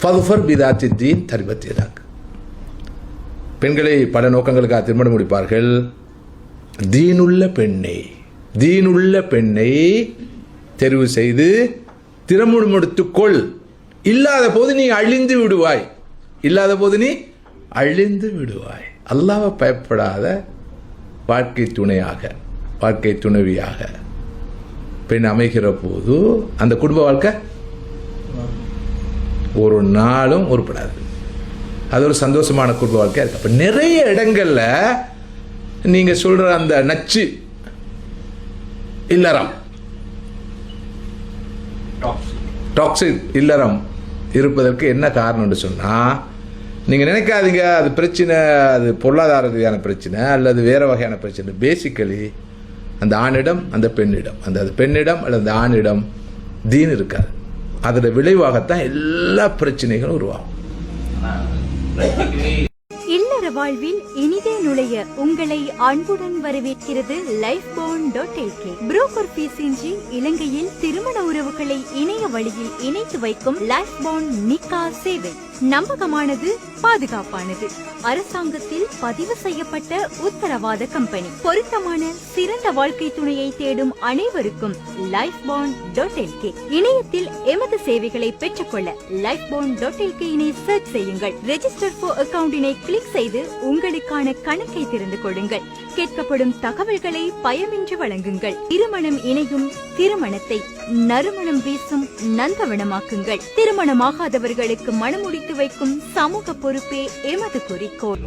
ஃபதுஃபர் பிதாத்தி தீன் தரிபத்தியதாக். பெண்களை பல நோக்கங்களுக்காக திருமணம் முடிப்பார்கள். தீனுள்ள பெண்ணை தெரிவு செய்து திருமணம் எடுத்துக்கொள். இல்லாத போது நீ அழிந்து விடுவாய். அல்லாஹ்வை பயப்படாத வாழ்க்கை துணைவியாக பெண் அமைகிற போது அந்த குடும்ப வாழ்க்கை ஒரு நாளும் உருப்படாது. அது ஒரு சந்தோஷமான குடும்ப வாழ்க்கையா இருக்கு. அப்ப நிறைய இடங்கள்ல நீங்க சொல்ற அந்த நச்சு இல்லறம், டாக்ஸிக் இல்லறம் இருப்பதற்கு என்ன காரணம்னு சொன்னா, நீங்க நினைக்காதீங்க அது பிரச்சனை, அது பொருளாதார ரீதியான பிரச்சனை அல்லது வேற வகையான பிரச்சனை. பேசிக்கலி அந்த ஆணிடம் அந்த பெண்ணிடம், அந்த பெண்ணிடம் அல்லது அந்த ஆணிடம் தீன் இருக்காது. அதோட விளைவாகத்தான் எல்லா பிரச்சனைகளும் உருவாகும். இல்லற வாழ்வில் இனிதே நுழைய உங்களை அன்புடன் வரவேற்கிறது lifebond.lk. புரோக்கர் ஃபீஸ் இன்றி இலங்கையில் திருமண உறவுகளை இணைய வழியில் இணைத்து வைக்கும் லைஃப்பாண்ட் நிக்கா சேவை நம்பகமானது, பாதுகாப்பானது, அரசாங்கத்தில் பதிவு செய்யப்பட்ட உத்தரவாத கம்பெனி. பொருத்தமான சிறந்த வாழ்க்கை துணையை தேடும் அனைவருக்கும் lifebond.lk. இணையத்தில் எமது சேவைகளை பெற்றுக்கொள்ள lifebond.lk இனை சர்ச் செய்யுங்கள். ரெஜிஸ்டர் ஃபார் அக்கவுண்டினை கிளிக் செய்து உங்களுக்கான கணக்கை திறந்து கொள்ளுங்கள். கேட்கப்படும் தகவல்களை பயமின்றி வழங்குங்கள். திருமணம் இணையும் திருமணத்தை நறுமணம் வீசும் நந்தவனமாக்குங்கள். திருமணமாகாதவர்களுக்கு மணமுடித்து வைக்கும் சமூக பொறுப்பே எமது குறிக்கோள்.